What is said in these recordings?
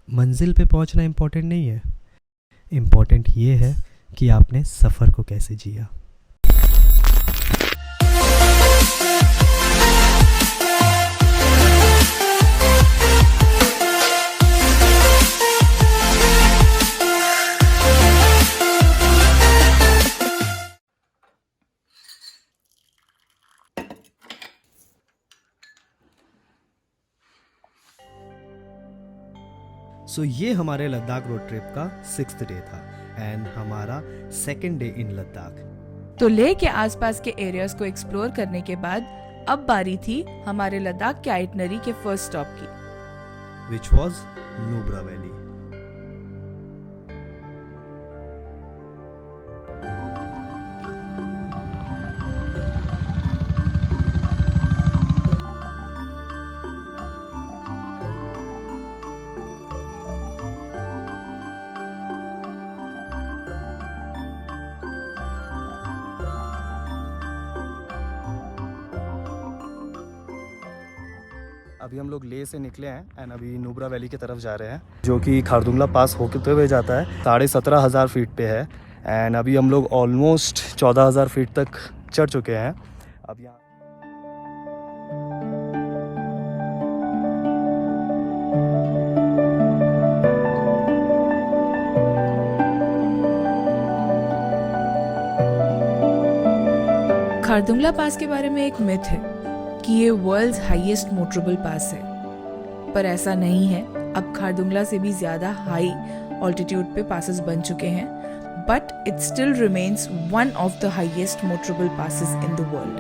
मंजिल पे पहुंचना इम्पोर्टेंट नहीं है, इम्पोर्टेंट ये है कि आपने सफ़र को कैसे जिया। सो ये हमारे लद्दाख रोड ट्रिप का 6th डे था एंड हमारा 2nd डे इन लद्दाख। तो लेह के आसपास के एरियाज को एक्सप्लोर करने के बाद अब बारी थी हमारे लद्दाख के आइटनरी के फर्स्ट स्टॉप की, विच वॉज नुब्रा वैली। अभी हम लोग लेह से निकले हैं एंड अभी नुब्रा वैली की तरफ जा रहे हैं, जो कि खारदुंगला पास होते हुए जाता है। 17,500 फीट पे है एंड अभी हम लोग ऑलमोस्ट 14,000 फीट तक चढ़ चुके हैं। अब यहाँ खारदुंगला पास के बारे में एक मिथ है कि ये वर्ल्ड्स हाईएस्ट मोटरेबल पास है, पर ऐसा नहीं है। अब खारदुंगला से भी ज्यादा हाई ऑल्टीट्यूड पे पासेस बन चुके हैं, but it still remains one of the highest motorable passes in the world.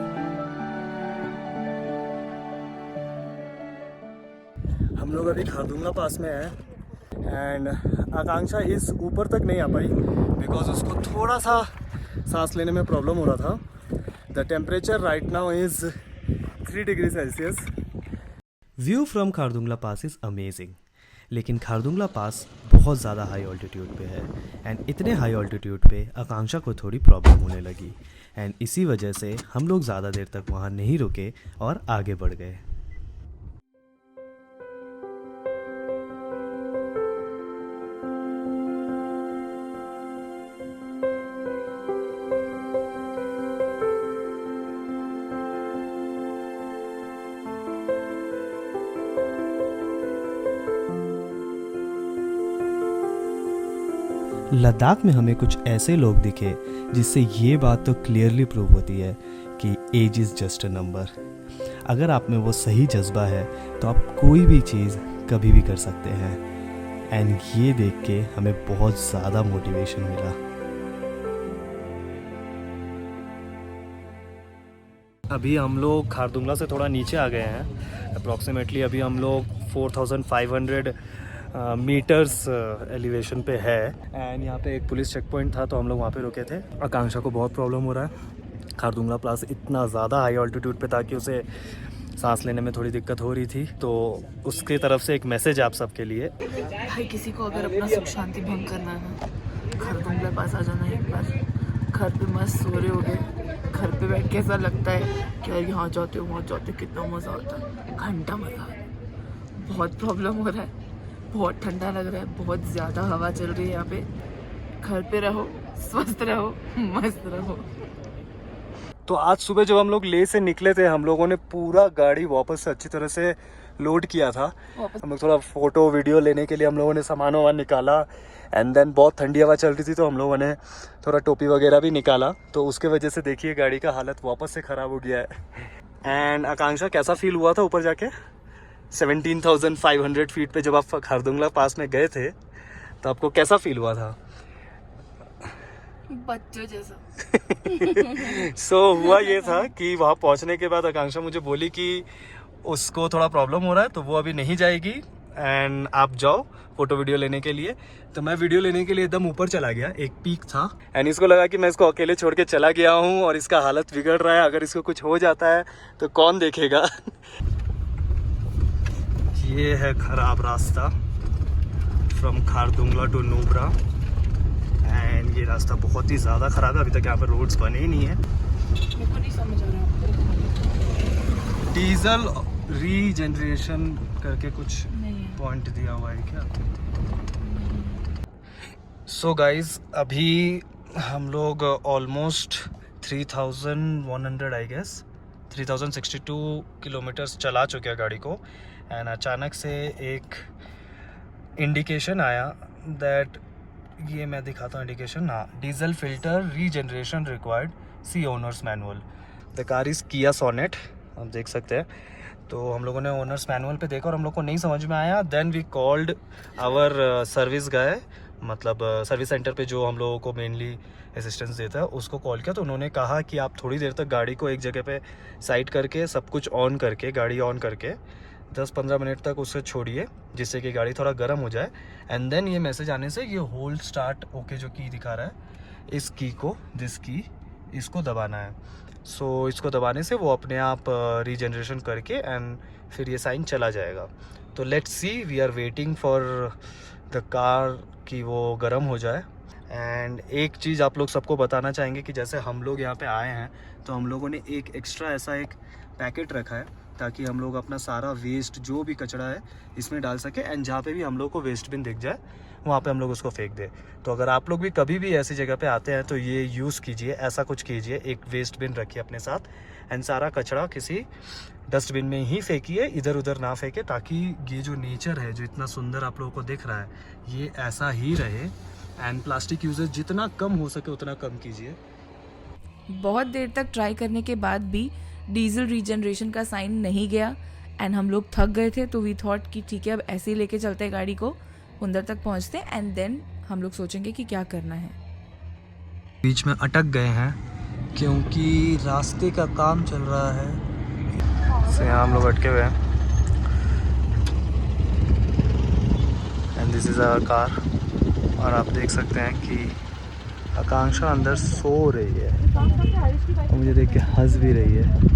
हम लोग अभी खारदुंगला पास में हैं एंड आकांक्षा इस ऊपर तक नहीं आ पाई बिकॉज उसको थोड़ा सा सांस लेने में प्रॉब्लम हो रहा था। The temperature right now is 3 degree Celsius. View from Khardungla pass is amazing, लेकिन खारदुंगला पास बहुत ज़्यादा हाई ऑल्टीट्यूड पे है एंड इतने हाई ऑल्टीट्यूड पे आकांक्षा को थोड़ी प्रॉब्लम होने लगी एंड इसी वजह से हम लोग ज़्यादा देर तक वहाँ नहीं रुके और आगे बढ़ गए। लद्दाख में हमें कुछ ऐसे लोग दिखे जिससे ये बात तो क्लियरली प्रूव होती है कि age is just a number. अगर आप में वो सही जज्बा है तो आप कोई भी चीज़ कभी भी कर सकते हैं एंड ये देख के हमें बहुत ज़्यादा मोटिवेशन मिला। अभी हम लोग खारदुंगला से थोड़ा नीचे आ गए हैं। अप्रॉक्सीमेटली अभी हम लोग 4,500 मीटर्स एलिवेशन पे है एंड यहाँ पे एक पुलिस चेक पॉइंट था तो हम लोग वहाँ पे रुके थे। आकांक्षा को बहुत प्रॉब्लम हो रहा है। खारदुंगला पास इतना ज़्यादा हाई ऑल्टीट्यूड पे था कि उसे सांस लेने में थोड़ी दिक्कत हो रही थी, तो उसकी तरफ से एक मैसेज आप सबके लिए। भाई किसी को अगर अपना सुख शांति भंग करना है ना, खारदुंगला पास आ जाना एक बार। घर पे मस्त सो रहे हो गए, घर पे बैठ के ऐसा लगता है कि यार यहाँ जाते हो वहाँ जाते हो, कितना मज़ा आता है, घंटा मज़ा आता है। बहुत प्रॉब्लम हो रहा है, बहुत ठंडा लग रहा है, बहुत ज़्यादा हवा चल रही है यहाँ पे। घर पे रहो, स्वस्थ रहो, मस्त रहो। तो आज सुबह जब हम लोग लेह से निकले थे, हम लोगों ने पूरा गाड़ी वापस से अच्छी तरह से लोड किया था। हम लोग थोड़ा फोटो वीडियो लेने के लिए हम लोगों ने सामान वामान निकाला एंड देन बहुत ठंडी हवा चल रही थी तो हम लोगों ने थोड़ा टोपी वगैरह भी निकाला, तो उसके वजह से देखिए गाड़ी का हालत वापस से ख़राब हो गया है। एंड आकांक्षा कैसा फील हुआ था ऊपर जाके? 17,500 फीट पे जब आप खारदुंगला पास में गए थे तो आपको कैसा फील हुआ था? बच्चों जैसा। हुआ ये था कि वहाँ पहुँचने के बाद आकांक्षा मुझे बोली कि उसको थोड़ा प्रॉब्लम हो रहा है तो वो अभी नहीं जाएगी एंड आप जाओ फोटो वीडियो लेने के लिए। तो मैं वीडियो लेने के लिए एकदम ऊपर चला गया, एक पीक था एंड इसको लगा कि मैं इसको अकेले छोड़ के चला गया हूँ और इसका हालत बिगड़ रहा है, अगर इसको कुछ हो जाता है तो कौन देखेगा। ये है खराब रास्ता from Khardungla to Nubra and ये रास्ता बहुत ही ज़्यादा ख़राब है। अभी तक यहाँ पर रोड्स बने ही नहीं है। मेरे को नहीं समझ आ रहा। डीजल रीजनरेशन करके कुछ पॉइंट दिया हुआ है क्या? सो गाइज अभी हम लोग ऑलमोस्ट 3100 आई गेस 3062 किलोमीटर्स चला चुके हैं गाड़ी को। एंड अचानक से एक इंडिकेशन आया दैट, ये मैं दिखाता हूँ इंडिकेशन, हाँ, diesel filter regeneration required, see owner's manual. The car is Kia Sonet, आप देख सकते हैं। तो हम लोगों ने ओनर्स मैनुअल पे देखा और हम लोग को नहीं समझ में आया। Then we called our service guy, मतलब सर्विस सेंटर पे जो हम लोगों को मेनली असिस्टेंस देता है, उसको कॉल किया। तो उन्होंने कहा कि आप थोड़ी देर तक गाड़ी को एक जगह पे साइड करके सब कुछ ऑन करके, गाड़ी ऑन करके 10-15 मिनट तक उसे छोड़िए, जिससे कि गाड़ी थोड़ा गर्म हो जाए। एंड देन ये मैसेज आने से, ये होल्ड स्टार्ट ओके जो की दिखा रहा है, इस की को, दिस की, इसको दबाना है। सो इसको दबाने से वो अपने आप रीजनरेशन करके एंड फिर ये साइन चला जाएगा। तो let's see, we are waiting for the car कि वो गर्म हो जाए। एंड एक चीज़ आप लोग सबको बताना चाहेंगे कि जैसे हम लोग यहाँ पे आए हैं तो हम लोगों ने एक एक्स्ट्रा ऐसा एक पैकेट रखा है ताकि हम लोग अपना सारा वेस्ट जो भी कचरा है इसमें डाल सके। एंड जहाँ पे भी हम लोग को वेस्ट बिन दिख जाए वहाँ पे हम लोग उसको फेंक दें। तो अगर आप लोग भी कभी भी ऐसी जगह पे आते हैं तो ये यूज़ कीजिए, ऐसा कुछ कीजिए, एक वेस्ट बिन रखिए अपने साथ एंड सारा कचरा किसी डस्टबिन में ही फेंकिए, इधर उधर ना फेंके, ताकि ये जो नेचर है जो इतना सुंदर आप लोगों को दिख रहा है ये ऐसा ही रहे। एंड प्लास्टिक यूजेज जितना कम हो सके उतना कम कीजिए। बहुत देर तक ट्राई करने के बाद भी डीजल रीजनरेशन का साइन नहीं गया एंड हम लोग थक गए थे। तो वी थॉट कि ठीक है, अब ऐसे ही लेके चलते हैं गाड़ी को, हुंदर तक पहुंचते हैं एंड देन हम लोग सोचेंगे कि क्या करना है। बीच में अटक गए हैं क्योंकि रास्ते का काम चल रहा है, से यहाँ हम लोग अटके हुए हैं। And this is our car. और आप देख सकते हैं कि आकांक्षा अंदर सो रही है और मुझे देख के हंस भी रही है।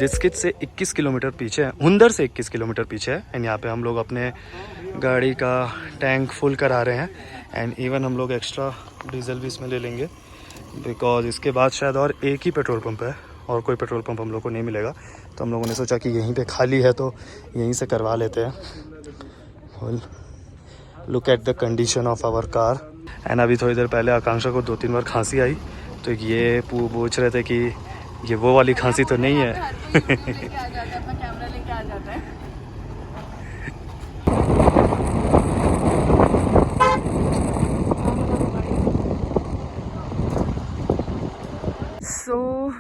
डिस्किट से 21 किलोमीटर पीछे है, हुंदर से 21 किलोमीटर पीछे है। एंड यहाँ पे हम लोग अपने गाड़ी का टैंक फुल करा रहे हैं। एंड इवन हम लोग एक्स्ट्रा डीजल भी इसमें ले लेंगे बिकॉज इसके बाद शायद और एक ही पेट्रोल पंप है और कोई पेट्रोल पंप हम लोग को नहीं मिलेगा। तो हम लोगों ने सोचा कि यहीं पे खाली है तो यहीं से करवा लेते हैं full. Look at the condition of our car. And अभी थोड़ी देर पहले आकांक्षा को 2-3 बार खांसी आई, तो ये पूछ रहे थे कि ये वो वाली खांसी तो नहीं है। कैमरा लेके आ जाता है। So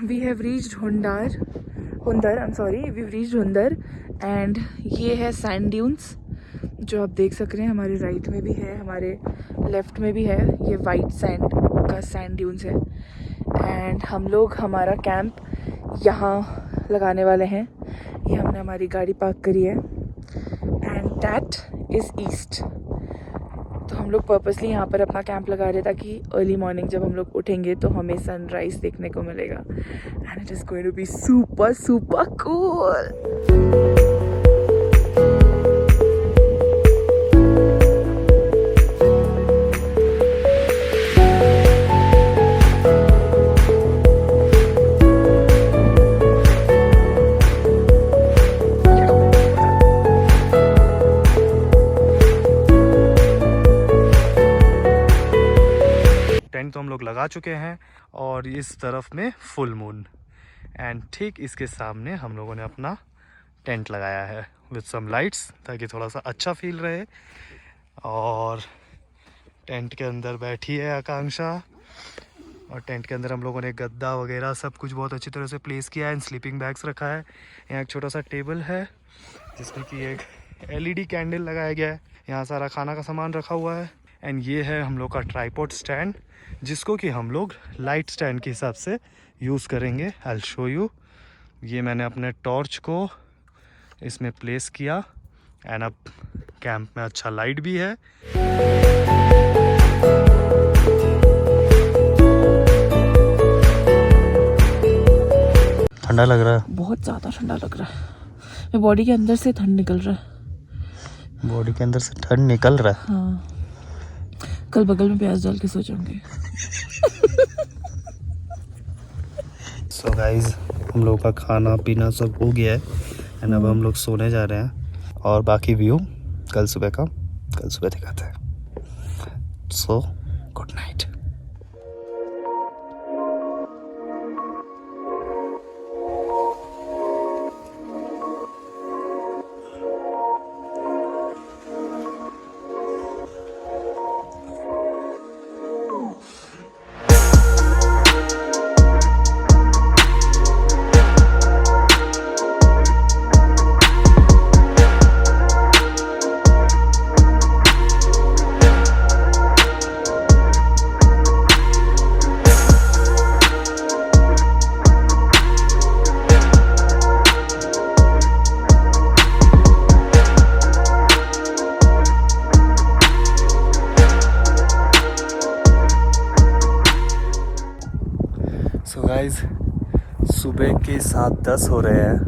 we have reached Hundar, I'm sorry, we've reached Hundar and ये है सैंड ड्यून्स जो आप देख सक रहे हैं। हमारे राइट में भी है, हमारे लेफ्ट में भी है। ये वाइट सैंड का सैंड ड्यून्स है। एंड हम लोग हमारा कैंप यहाँ लगाने वाले हैं। ये हमने हमारी गाड़ी पार्क करी है एंड दैट इज़ ईस्ट। तो हम लोग पर्पसली यहाँ पर अपना कैंप लगा रहे ताकि अर्ली मॉर्निंग जब हम लोग उठेंगे तो हमें सनराइज देखने को मिलेगा and it is going to be super super cool. Tent तो हम लोग लगा चुके हैं और इस तरफ में फुल मून एंड ठीक इसके सामने हम लोगों ने अपना टेंट लगाया है विद सम लाइट्स ताकि थोड़ा सा अच्छा फील रहे। और टेंट के अंदर बैठी है आकांक्षा और टेंट के अंदर हम लोगों ने गद्दा वगैरह सब कुछ बहुत अच्छी तरह से प्लेस किया है एंड स्लीपिंग बैग्स रखा है। यहाँ एक छोटा सा टेबल है जिसमें कि एक LED कैंडल लगाया गया है। यहाँ सारा खाना का सामान रखा हुआ है एंड ये है हम लोग का ट्राइपॉड स्टैंड जिसको कि हम लोग लाइट स्टैंड के हिसाब से यूज़ करेंगे। I will show you. ये मैंने अपने टॉर्च को इसमें प्लेस किया एंड अब कैंप में अच्छा लाइट भी है। ठंडा लग रहा है, बहुत ज़्यादा ठंडा लग रहा है। मेरी बॉडी के अंदर से ठंड निकल रहा है। बॉडी के अंदर से ठंड निकल रहा है। हाँ, कल बगल में प्याज डाल के सो जाऊंगी। सो गाइज, हम लोग का खाना पीना सब हो गया है एंड अब हम लोग सोने जा रहे हैं, और बाकी व्यू कल सुबह दिखाते हैं। So good night. So guys, सुबह के 7:10 हो रहे हैं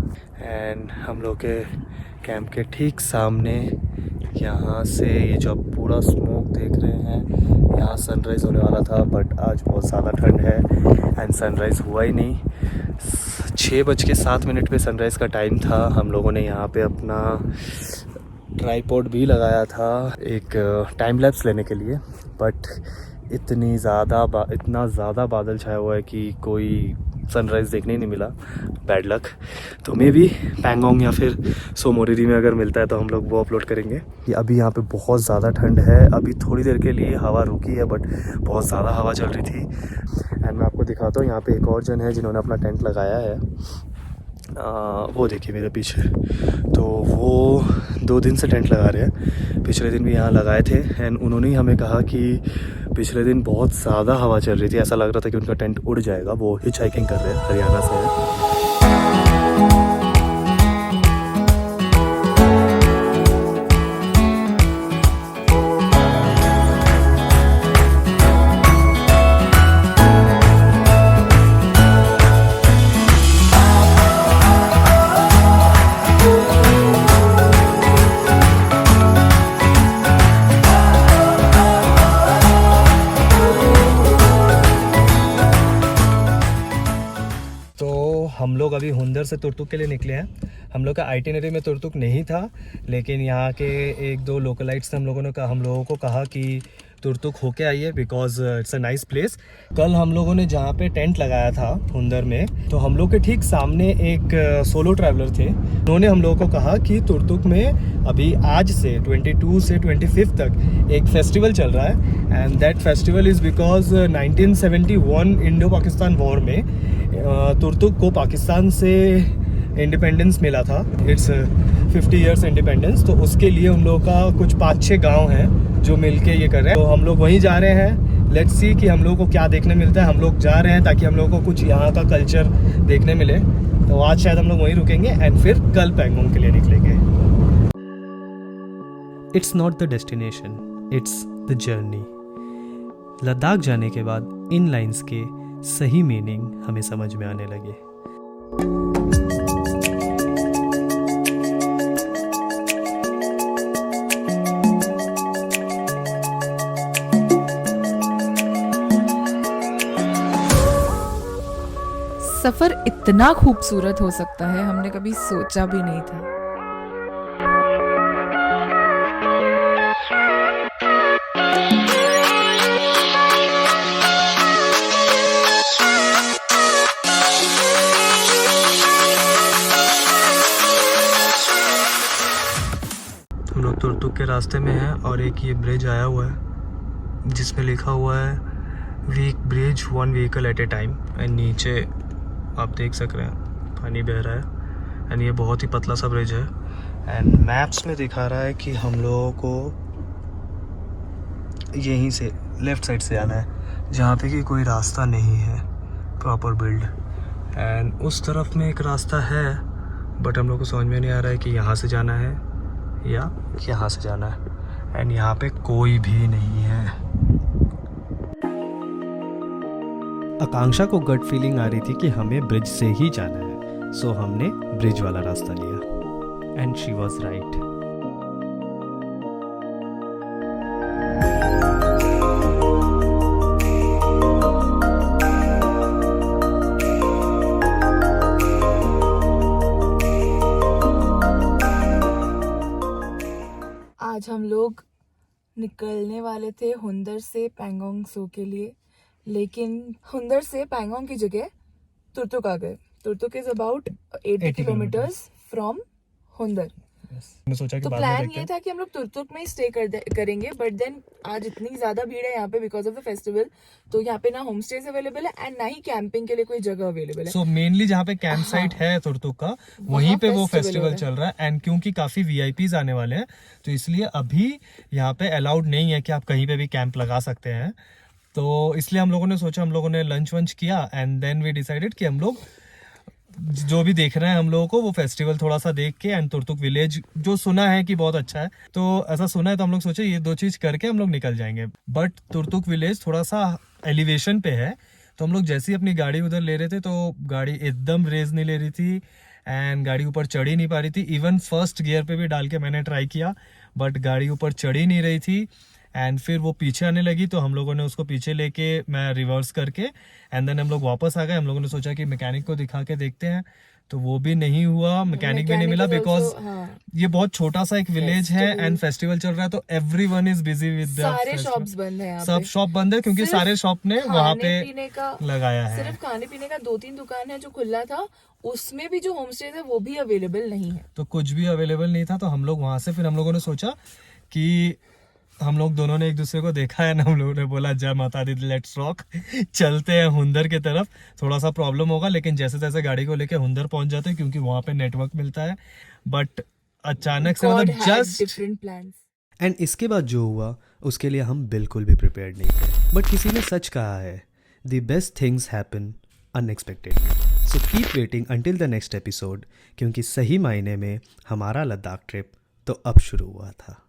एंड हम लोग के कैंप के ठीक सामने यहाँ से ये जो आप पूरा स्मोक देख रहे हैं, यहाँ सनराइज़ होने वाला था, बट आज बहुत ज़्यादा ठंड है एंड सनराइज़ हुआ ही नहीं। 6:07 पे सनराइज़ का टाइम था। हम लोगों ने यहाँ पे अपना ट्राईपॉड भी लगाया था एक टाइम लैप्स लेने के लिए, बट इतना ज़्यादा बादल छाया हुआ है कि कोई सनराइज़ देखने ही नहीं मिला। Bad luck. तो मे भी पैंगोंग या फिर सो मोरिरी में अगर मिलता है तो हम लोग वो अपलोड करेंगे। ये अभी यहाँ पे बहुत ज़्यादा ठंड है। अभी थोड़ी देर के लिए हवा रुकी है, बट बहुत ज़्यादा हवा चल रही थी। एंड मैं आपको दिखाता हूँ, यहाँ पे एक और जन है जिन्होंने अपना टेंट लगाया है। वो देखिए मेरे पीछे, तो वो 2 दिन से टेंट लगा रहे हैं। पिछले दिन भी यहाँ लगाए थे एंड उन्होंने ही हमें कहा कि पिछले दिन बहुत ज़्यादा हवा चल रही थी, ऐसा लग रहा था कि उनका टेंट उड़ जाएगा। वो हिच हाइकिंग कर रहे हैं, हरियाणा से है। हम लोग अभी हुंदर से तुर्तुक के लिए निकले हैं। हम लोग का आइटिनरी में तुर्तुक नहीं था, लेकिन यहाँ के 1-2 लोकलाइट्स ने हम लोगों को कहा कि तुर्तुक होके आइए because it's a nice place. कल हम लोगों ने जहाँ पे टेंट लगाया था हुंदर में, तो हम लोग के ठीक सामने एक सोलो ट्रैवलर थे। उन्होंने हम लोगों को कहा कि तुर्तुक में अभी आज से 22 से 25 तक एक फेस्टिवल चल रहा है and that festival is because 1971 Indo Pakistan war में तुर्तुक को पाकिस्तान से इंडिपेंडेंस मिला था। It's 50 years independence. तो उसके लिए उन लोगों का कुछ 5-6 गांव हैं जो मिलके ये कर रहे हैं। तो हम लोग वहीं जा रहे हैं। लेट्स सी कि हम लोगों को क्या देखने मिलता है। हम लोग जा रहे हैं ताकि हम लोगों को कुछ यहाँ का कल्चर देखने मिले। तो आज शायद हम लोग वहीं रुकेंगे एंड फिर कल पैंगोंग के लिए निकलेंगे। It's not the destination, it's the journey. Ladakh जाने के बाद इन लाइंस के सही मीनिंग हमें समझ में आने लगे। सफर इतना खूबसूरत हो सकता है, हमने कभी सोचा भी नहीं था। हम लोग तुर्तुक के रास्ते में हैं और एक ये ब्रिज आया हुआ है जिसमें लिखा हुआ है weak bridge 1 vehicle at a time. And नीचे आप देख सक रहे हैं पानी बह रहा है एंड ये बहुत ही पतला सा ब्रिज है। एंड मैप्स में दिखा रहा है कि हम लोगों को यहीं से लेफ़्ट साइड से आना है, जहाँ पे कि कोई रास्ता नहीं है प्रॉपर बिल्ड। एंड उस तरफ में एक रास्ता है, बट हम लोग को समझ में नहीं आ रहा है कि यहाँ से जाना है या यहाँ से जाना है। एंड यहाँ पे कोई भी नहीं है। आकांक्षा को गट फीलिंग आ रही थी कि हमें ब्रिज से ही जाना है, सो हमने ब्रिज वाला रास्ता लिया एंड शी वॉज राइट। आज हम लोग निकलने वाले थे हुंदर से पैंगोंग सो के लिए, लेकिन हुंदर से पैंगोंग की जगह तुर्तुक आ गए। Turtuk is about 80 kilometres from Hunder. मैंने सोचा कि तो बाद में प्लान देखते ये हैं। था कि हम लोग तुर्तुक में ही स्टे करेंगे, बट देन आज इतनी ज्यादा भीड़ है यहाँ पे बिकॉज ऑफ द फेस्टिवल, तो यहाँ पे ना होम स्टेज अवेलेबल है एंड ना ही कैंपिंग के लिए कोई जगह अवेलेबल है। सो मेनली जहाँ पे कैंप साइट है तुर्तुक का, वहीं पे वो festival फेस्टिवल हो रहा चल रहा है। एंड क्योंकि काफी वीआईपीज आने वाले हैं, तो इसलिए अभी यहाँ पे अलाउड नहीं है कि आप कहीं पे भी कैंप लगा सकते हैं। तो इसलिए हम लोगों ने सोचा, हम लोगों ने लंच वंच किया एंड देन वी डिसाइडेड कि हम लोग जो भी देख रहे हैं हम लोगों को वो फेस्टिवल थोड़ा सा देख के, एंड तुर्तुक विलेज जो सुना है कि बहुत अच्छा है, तो ऐसा सुना है, तो हम लोग सोचे ये दो चीज करके हम लोग निकल जाएंगे। बट तुर्तुक विलेज थोड़ा सा एलिवेशन पे है, तो हम लोग जैसे ही अपनी गाड़ी उधर ले रहे थे तो गाड़ी एकदम रेज नहीं ले रही थी एंड गाड़ी ऊपर चढ़ ही नहीं पा रही थी। इवन फर्स्ट गियर पे भी डाल के मैंने ट्राई किया बट गाड़ी ऊपर चढ़ ही नहीं रही थी। एंड फिर वो पीछे आने लगी, तो हम लोगों ने उसको पीछे लेके मैं रिवर्स करके एंड देन हम लोग वापस आ गए। हम लोगों ने सोचा कि मैकेनिक को दिखा के देखते हैं, तो वो भी नहीं हुआ, मैकेनिक भी नहीं मिला बिकॉज ये बहुत छोटा सा एक विलेज है एंड फेस्टिवल चल रहा है, तो एवरीवन इज बिजी विद सारे शॉप्स बंद है यहाँ सब पे। शॉप बंद है क्योंकि सिर्फ सारे शॉप ने वहाँ पे खाने पीने का लगाया है। सिर्फ खाने पीने का 2-3 दुकान है जो खुला था, उसमें भी जो होम स्टे है वो भी अवेलेबल नहीं है। तो कुछ भी अवेलेबल नहीं था, तो हम लोग वहां से फिर हम लोगों ने सोचा कि हम लोग दोनों ने एक दूसरे को देखा है ना, हम लोगों ने बोला जय माता दी, लेट्स रॉक, चलते हैं हुंदर की तरफ। थोड़ा सा प्रॉब्लम होगा लेकिन जैसे तैसे गाड़ी को लेके हुंदर पहुंच जाते हैं क्योंकि वहां पे नेटवर्क मिलता है। बट अचानक से God मतलब had just different plans. And इसके बाद जो हुआ उसके लिए हम बिल्कुल भी प्रिपेयर्ड नहीं थे। बट किसी ने सच कहा है, the best things happen unexpectedly. So keep waiting until the next episode, क्योंकि सही मायने में हमारा लद्दाख ट्रिप तो अब शुरू हुआ था।